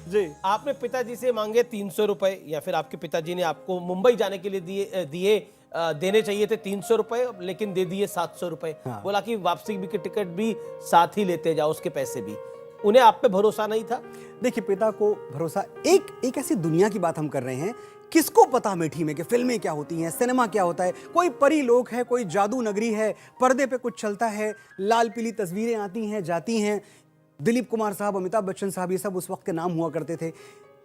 जी। आपने पिताजी से मांगे 300 रुपए, या फिर आपके पिताजी ने आपको मुंबई जाने के लिए देने चाहिए थे 300 रुपए, लेकिन दे दिए 700 रुपए। हाँ। बोला कि वापसी की टिकट भी साथ ही लेते जाओ, उसके पैसे भी। उन्हें आप पे भरोसा नहीं था? देखिए, पिता को भरोसा, एक ऐसी दुनिया की बात हम कर रहे हैं, किसको पता मीठी में कि फिल्में क्या होती हैं, सिनेमा क्या होता है। कोई परी लोक है, कोई जादू नगरी है, पर्दे पे कुछ चलता है, लाल पीली तस्वीरें आती हैं जाती हैं। दिलीप कुमार साहब, अमिताभ बच्चन साहब, ये सब उस वक्त के नाम हुआ करते थे।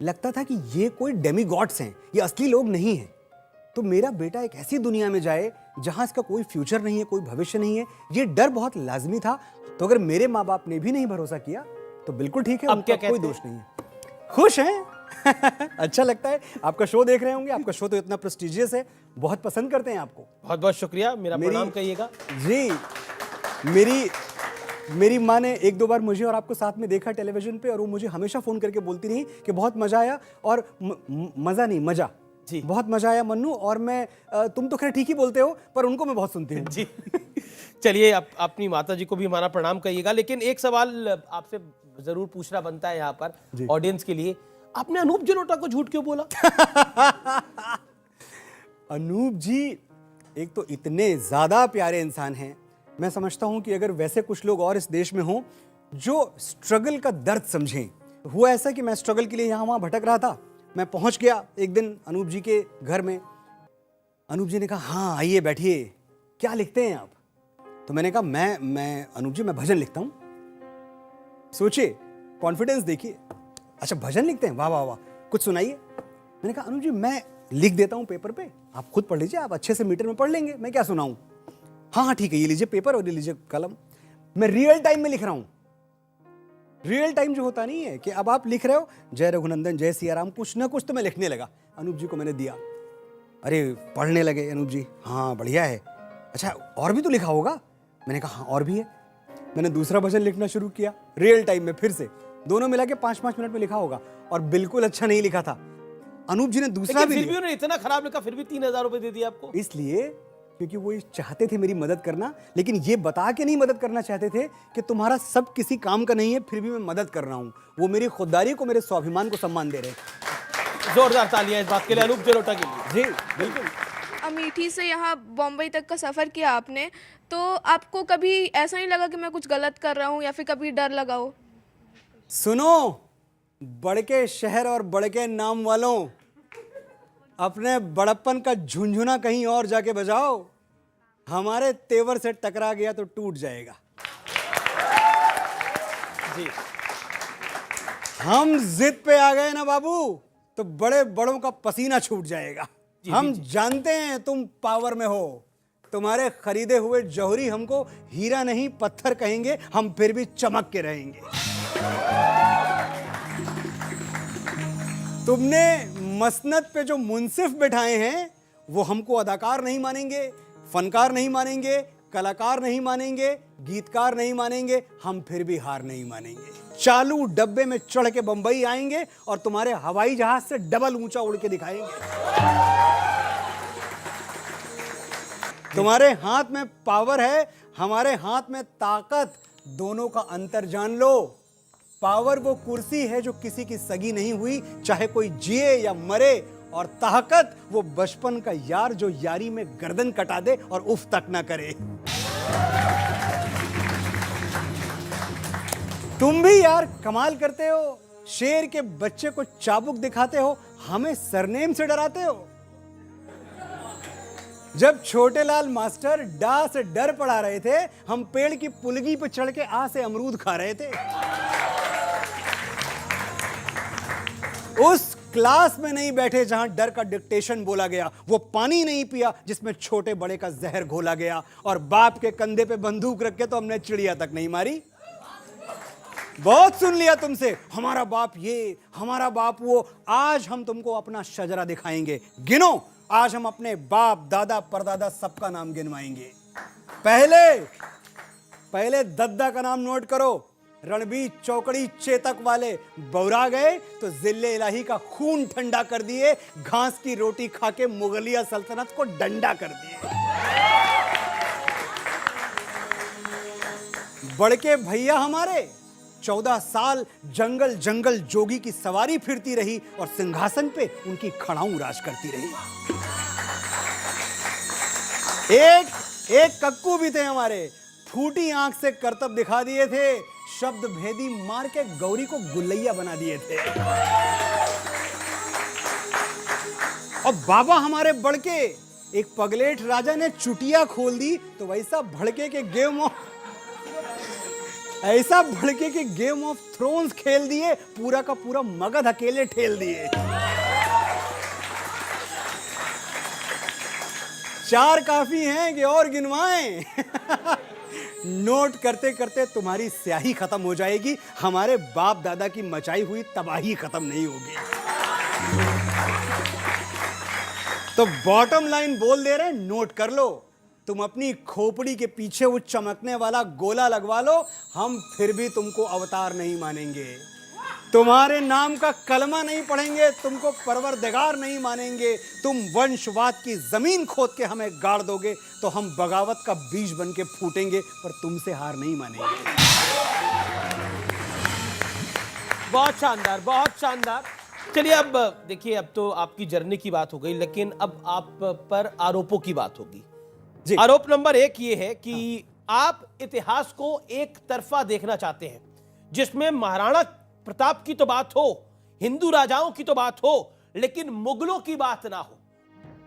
लगता था कि ये कोई डेमीगॉड्स हैं, ये असली लोग नहीं हैं। तो मेरा बेटा एक ऐसी दुनिया में जाए जहां इसका कोई फ्यूचर नहीं है, कोई भविष्य नहीं है, ये डर बहुत लाजमी था। तो अगर मेरे माँ बाप ने भी नहीं भरोसा किया तो बिल्कुल ठीक है, अब उनका क्या कोई दोष नहीं है। खुश हैं? अच्छा लगता है, आपका शो देख रहे होंगे, आपका शो तो इतना प्रेस्टिजियस है, बहुत पसंद करते हैं आपको। बहुत बहुत शुक्रिया, मेरा प्रणाम कहिएगा। जी, मेरी माँ ने एक दो बार मुझे और आपको साथ में देखा टेलीविजन पे, और वो मुझे हमेशा फोन करके बोलती रही कि बहुत मजा आया, और मजा नहीं, मजा जी, बहुत मजा आया मन्नू। और मैं तुम तो खैर ठीक ही बोलते हो, पर उनको मैं बहुत सुनती हूँ। जी। चलिए, आप अपनी माता जी को भी हमारा प्रणाम कहिएगा। लेकिन एक सवाल आपसे जरूर पूछना बनता है यहाँ पर ऑडियंस के लिए, आपने अनूप जलोटा को झूठ क्यों बोला? अनूप जी एक तो इतने ज्यादा प्यारे इंसान हैं, मैं समझता हूं कि अगर वैसे कुछ लोग और इस देश में हों जो स्ट्रगल का दर्द समझें। हुआ ऐसा कि मैं स्ट्रगल के लिए यहां वहां भटक रहा था, मैं पहुंच गया एक दिन अनूप जी के घर में। अनूप जी ने कहा, हाँ आइए बैठिए, क्या लिखते हैं आप? तो मैंने कहा, मैं अनूप जी मैं भजन लिखता हूं। सोचिए, कॉन्फिडेंस देखिए, अच्छा भजन लिखते हैं, वाह वाह वाह, कुछ सुनाइए। मैंने कहा, अनूप जी मैं लिख देता हूं पेपर पे, आप खुद पढ़ लीजिए, आप अच्छे से मीटर में पढ़ लेंगे, मैं क्या सुनाऊं। हाँ ठीक है, ये लीजिए पेपर और ये लीजिए कलम। मैं रियल टाइम में लिख रहा हूं। रियल टाइम जो होता नहीं है कि अब आप लिख रहे हो जय रघुनंदन जय सिया राम, कुछ ना कुछ तो मैं लिखने लगा। अनूप जी को मैंने दिया, अरे पढ़ने लगे अनूप जी, हाँ बढ़िया है, अच्छा और भी तो लिखा होगा। मैंने कहा हाँ और भी है। मैंने दूसरा भजन लिखना शुरू किया रियल टाइम में, फिर से दोनों मिला के 5-5 मिनट में लिखा होगा, और बिल्कुल अच्छा नहीं लिखा था। अनूप जी ने दूसरा भी फिर भी उन्होंने इतना खराब लिखा, फिर भी 3000 रुपए दे दिए आपको? इसलिए क्योंकि वो चाहते थे मेरी मदद करना, लेकिन ये बता के नहीं मदद करना चाहते थे कि तुम्हारा सब किसी काम का नहीं है, फिर भी मैं मदद कर रहा हूं। वो मेरी खुददारी को, मेरे स्वाभिमान को सम्मान दे रहे। जोरदार तालियां इस बात के लिए अनूप जलोटा के लिए। जी बिल्कुल। अमेठी से यहाँ बॉम्बे तक का सफ़र किया आपने, तो आपको कभी ऐसा नहीं लगा कि मैं कुछ गलत कर रहा हूँ, या फिर कभी डर लगा हो? सुनो, बड़के शहर और बड़के नाम वालों, अपने बड़प्पन का झुंझुना कहीं और जाके बजाओ, हमारे तेवर से टकरा गया तो टूट जाएगा। जी, हम जिद पे आ गए ना बाबू, तो बड़े बड़ों का पसीना छूट जाएगा। हम जानते हैं तुम पावर में हो, तुम्हारे खरीदे हुए जौहरी हमको हीरा नहीं पत्थर कहेंगे, हम फिर भी चमक के रहेंगे। तुमने मसनद पे जो मुंसिफ बिठाए हैं वो हमको अदाकार नहीं मानेंगे, फनकार नहीं मानेंगे, कलाकार नहीं मानेंगे, गीतकार नहीं मानेंगे, हम फिर भी हार नहीं मानेंगे। चालू डब्बे में चढ़ के बंबई आएंगे और तुम्हारे हवाई जहाज से डबल ऊंचा उड़ के दिखाएंगे। तुम्हारे हाथ में पावर है, हमारे हाथ में ताकत, दोनों का अंतर जान लो। पावर वो कुर्सी है जो किसी की सगी नहीं हुई, चाहे कोई जिए या मरे, और ताकत वो बचपन का यार जो यारी में गर्दन कटा दे और उफ तक ना करे। तुम भी यार कमाल करते हो, शेर के बच्चे को चाबुक दिखाते हो, हमें सरनेम से डराते हो। जब छोटे लाल मास्टर डा से डर पढ़ा रहे थे, हम पेड़ की पुलगी पर चढ़ के आ से अमरूद खा रहे थे। उस क्लास में नहीं बैठे जहां डर का डिक्टेशन बोला गया, वो पानी नहीं पिया जिसमें छोटे बड़े का जहर घोला गया, और बाप के कंधे पे बंदूक रख के तो हमने चिड़िया तक नहीं मारी। बहुत सुन लिया तुमसे, हमारा बाप ये, हमारा बाप वो। आज हम तुमको अपना शजरा दिखाएंगे, गिनो। आज हम अपने बाप दादा परदादा सबका नाम गिनवाएंगे। पहले दद्दा का नाम नोट करो। रणबीर चौकड़ी चेतक वाले बौरा गए तो जिले इलाही का खून ठंडा कर दिए, घास की रोटी खा के मुगलिया सल्तनत को डंडा कर दिए। बड़के भैया हमारे 14 साल जंगल जंगल जोगी की सवारी फिरती रही और सिंहासन पे उनकी खड़ाऊं राज करती रही। एक कक्कू भी थे हमारे, फूटी आंख से करतब दिखा दिए थे, शब्द भेदी मार के गौरी को गुल्लैया बना दिए थे। और बाबा हमारे बड़के, एक पगलेट राजा ने चुटिया खोल दी तो वैसा भड़के के गेम ऑफ थ्रोन्स खेल दिए, पूरा का पूरा मगध अकेले ठेल दिए। 4 काफी हैं कि और गिनवाएं। नोट करते करते तुम्हारी स्याही खत्म हो जाएगी, हमारे बाप दादा की मचाई हुई तबाही खत्म नहीं होगी। तो बॉटम लाइन बोल दे रहे, नोट कर लो। तुम अपनी खोपड़ी के पीछे वो चमकने वाला गोला लगवा लो, हम फिर भी तुमको अवतार नहीं मानेंगे। तुम्हारे नाम का कलमा नहीं पढ़ेंगे, तुमको परवरदिगार नहीं मानेंगे। तुम वंशवाद की जमीन खोद के हमें गाड़ दोगे तो हम बगावत का बीज बन के फूटेंगे, पर तुमसे हार नहीं मानेंगे। बहुत शानदार, बहुत शानदार। चलिए अब देखिए, अब तो आपकी जर्नी की बात हो गई, लेकिन अब आप पर आरोपों की बात होगी जी। आरोप नंबर 1 ये है कि आप इतिहास को एक तरफा देखना चाहते हैं, जिसमें महाराणा प्रताप की तो बात हो, हिंदू राजाओं की तो बात हो, लेकिन मुगलों की बात ना हो।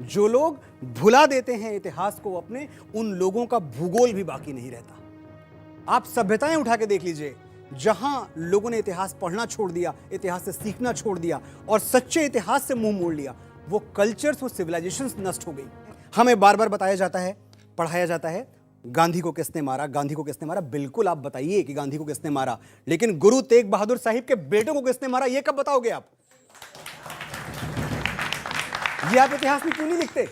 जो लोग भुला देते हैं इतिहास को अपने, उन लोगों का भूगोल भी बाकी नहीं रहता। आप सभ्यताएं उठा के देख लीजिए, जहां लोगों ने इतिहास पढ़ना छोड़ दिया, इतिहास से सीखना छोड़ दिया और सच्चे इतिहास से मुंह मोड़ लिया, वो कल्चर्स, वो सिविलाइजेशंस नष्ट हो गई। हमें बार बार बताया जाता है, पढ़ाया जाता है, गांधी को किसने मारा, गांधी को किसने मारा। बिल्कुल आप बताइए कि गांधी को किसने मारा, लेकिन गुरु तेग बहादुर साहिब के बेटे को किसने मारा, ये कब बताओगे आप? ये आप इतिहास में क्यों नहीं लिखते?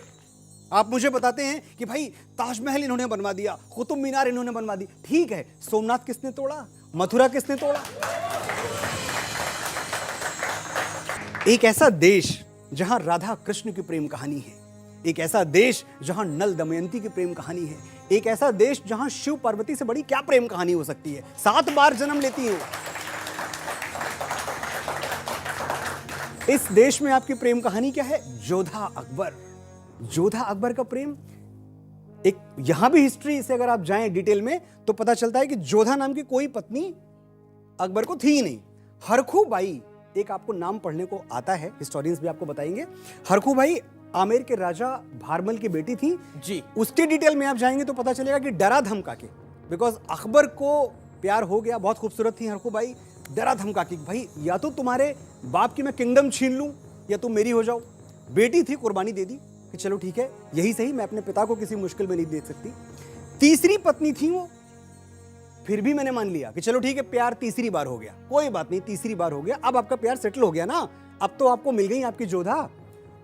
आप मुझे बताते हैं कि भाई ताजमहल इन्होंने बनवा दिया, कुतुब मीनार इन्होंने बनवा दी। ठीक है, सोमनाथ किसने तोड़ा, मथुरा किसने तोड़ा? एक ऐसा देश जहां राधा कृष्ण की प्रेम कहानी है, एक ऐसा देश जहां नल दमयंती की प्रेम कहानी है, एक ऐसा देश जहां शिव पार्वती से बड़ी क्या प्रेम कहानी हो सकती है। 7 बार जन्म लेती है। इस देश में आपकी प्रेम कहानी क्या है? जोधा अकबर। जोधा अकबर का प्रेम, एक यहां भी हिस्ट्री से अगर आप जाएं डिटेल में तो पता चलता है कि जोधा नाम की कोई पत्नी अकबर को थी ही नहीं। हरखू बाई, एक आपको नाम पढ़ने को आता है, हिस्टोरियंस भी आपको बताएंगे। हरखू बाई आमेर के राजा भारमल की बेटी थी जी। उसके डिटेल में आप जाएंगे तो पता चलेगा कि डरा धमका के, बिकॉज अकबर को प्यार हो गया, बहुत खूबसूरत थी हरखू बाई, डरा धमका के भाई या तो तुम्हारे बाप की मैं किंगडम छीन लूं या तुम मेरी हो जाओ। बेटी थी, कुर्बानी दे दी कि चलो ठीक है, यही सही, मैं अपने पिता को किसी मुश्किल में नहीं देख सकती। तीसरी पत्नी थी वो, फिर भी मैंने मान लिया कि चलो ठीक है, प्यार तीसरी बार हो गया, कोई बात नहीं, तीसरी बार हो गया, अब आपका प्यार सेटल हो गया ना, अब तो आपको मिल गई आपकी जोधा।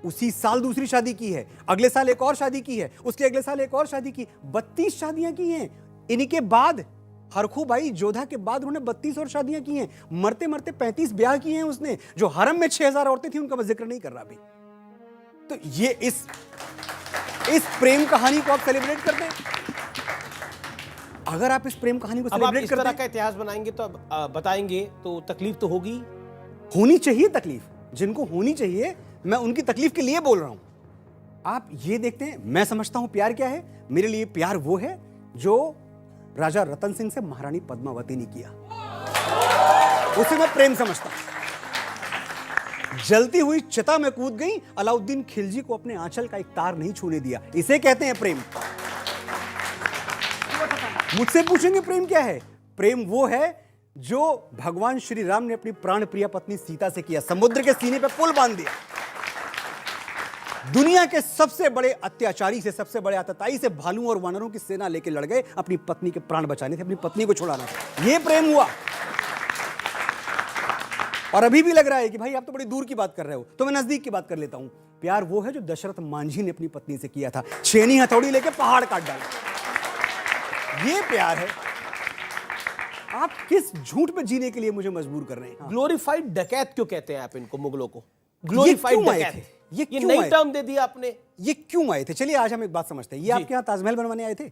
उसी साल दूसरी शादी की है, अगले साल एक और शादी की है, उसके अगले साल एक और शादी की, 32 शादियां की हैं। इनके बाद हरखू बाई जोधा के बाद उन्होंने 32 और शादियां की हैं। मरते मरते 35 ब्याह किए हैं उसने। जो हरम में 6000 औरतें थी उनका मैं जिक्र नहीं कर रहा अभी। तो ये इस प्रेम कहानी को आप सेलिब्रेट करते हैं। अगर आप इस प्रेम कहानी को सेलिब्रेट करते हैं, इस तरह का इतिहास बनाएंगे तो बताएंगे तो तकलीफ तो होगी, होनी चाहिए तकलीफ, जिनको होनी चाहिए, मैं उनकी तकलीफ के लिए बोल रहा हूं। आप ये देखते हैं, मैं समझता हूं प्यार क्या है। मेरे लिए प्यार वो है जो राजा रतन सिंह से महारानी पद्मावती ने किया, उसे मैं प्रेम समझता हूं। जलती हुई चिता में कूद गई, अलाउद्दीन खिलजी को अपने आंचल का एक तार नहीं छूने दिया, इसे कहते हैं प्रेम। मुझसे पूछेंगे प्रेम क्या है? प्रेम वो है जो भगवान श्री राम ने अपनी प्राण प्रिय पत्नी सीता से किया, समुद्र के सीने पे पुल बांध दिया। दुनिया के सबसे बड़े अत्याचारी से, सबसे बड़े आतताई से भालुओं और वानरों की सेना लेके लड़ गए, अपनी पत्नी के प्राण बचाने थे, अपनी पत्नी को छुड़ाना था। यह प्रेम हुआ। और अभी भी लग रहा है कि भाई आप तो बड़ी दूर की बात कर रहे हो, तो मैं नजदीक की बात कर लेता हूं। प्यार वो है जो दशरथ मांझी ने अपनी पत्नी से किया था, छेनी हथौड़ी लेके पहाड़ काट डाला। ये प्यार है। आप किस झूठ पे जीने के लिए मुझे मजबूर कर रहे हैं? ग्लोरीफाइड डकैत क्यों कहते हैं आप इनको, मुगलों को? ग्लोरीफाइड डकैत, ये नई टर्म दे दिया आपने। ये क्यों आए थे? चलिए आज हम एक बात समझते हैं। ये आपके यहाँ ताजमहल बनवाने आए थे?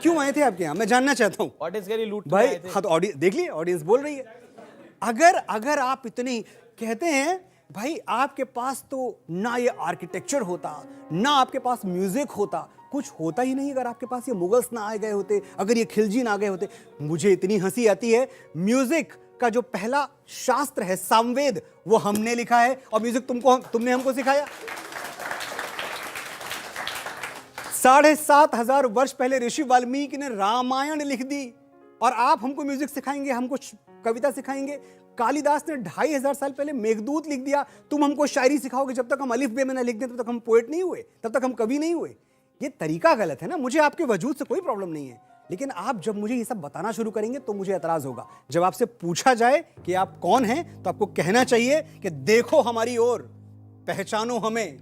क्यों आए थे आपके यहाँ, मैं जानना चाहता हूँ ऑडियंस के लिए लूट भाई। आए थे। हाँ तो ऑडियंस देख लिए, ऑडियंस बोल रही है। अगर आप इतने कहते हैं भाई, आपके पास तो ना ये आर्किटेक्चर होता, ना आपके पास म्यूजिक होता, कुछ होता ही नहीं अगर आपके पास ये मुगल्स ना आ गए होते, अगर ये खिलजी ना आ गए होते। मुझे इतनी हंसी आती है, म्यूजिक का जो पहला शास्त्र है सामवेद, वो हमने लिखा है और म्यूजिक तुमने हमको सिखाया। 7,500 वर्ष पहले ऋषि वाल्मीकि ने रामायण लिख दी और आप हमको म्यूजिक सिखाएंगे, हमको कविता सिखाएंगे। कालिदास ने 2,500 साल पहले मेघदूत लिख दिया, तुम हमको शायरी सिखाओगे। जब तक हम अलिफ बे में ना लिख दें तब तक हम पोएट नहीं हुए, तब तक हम कवि नहीं हुए। ये तरीका गलत है ना। मुझे आपके वजूद से कोई प्रॉब्लम नहीं है, लेकिन आप जब मुझे ये सब बताना शुरू करेंगे तो मुझे एतराज होगा। जब आपसे पूछा जाए कि आप कौन हैं तो आपको कहना चाहिए कि देखो हमारी ओर, पहचानो हमें,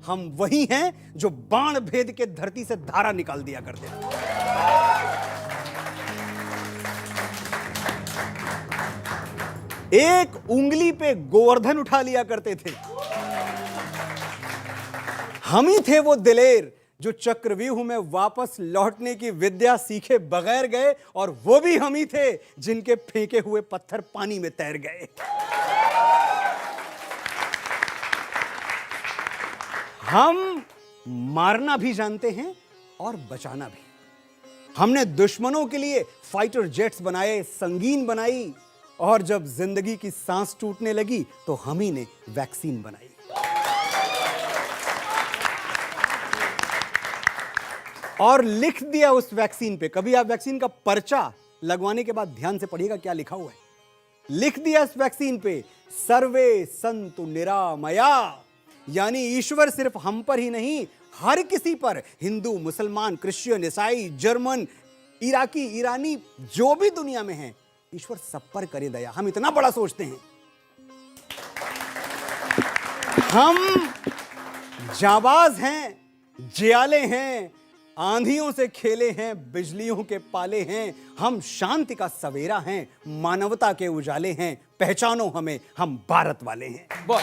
हम वही हैं जो बाण भेद के धरती से धारा निकाल दिया करते हैं। एक उंगली पे गोवर्धन उठा लिया करते थे। हम ही थे वो दिलेर जो चक्रव्यूह में वापस लौटने की विद्या सीखे बगैर गए, और वो भी हम ही थे जिनके फेंके हुए पत्थर पानी में तैर गए। हम मारना भी जानते हैं और बचाना भी। हमने दुश्मनों के लिए फाइटर जेट्स बनाए, संगीन बनाई, और जब जिंदगी की सांस टूटने लगी तो हम ही ने वैक्सीन बनाई। और लिख दिया उस वैक्सीन पे। कभी आप वैक्सीन का पर्चा लगवाने के बाद ध्यान से पढ़िएगा क्या लिखा हुआ है। लिख दिया इस वैक्सीन पे, सर्वे संतु निरामया, यानी ईश्वर सिर्फ हम पर ही नहीं, हर किसी पर, हिंदू, मुसलमान, क्रिश्चियन, ईसाई, जर्मन, इराकी, ईरानी, जो भी दुनिया में है, ईश्वर सब पर करे दया। हम इतना बड़ा सोचते हैं। हम जाबाज हैं, जियाले हैं, आंधियों से खेले हैं, बिजलियों के पाले हैं। हम शांति का सवेरा हैं, मानवता के उजाले हैं। पहचानो हमें, हम भारत वाले हैं। बहुत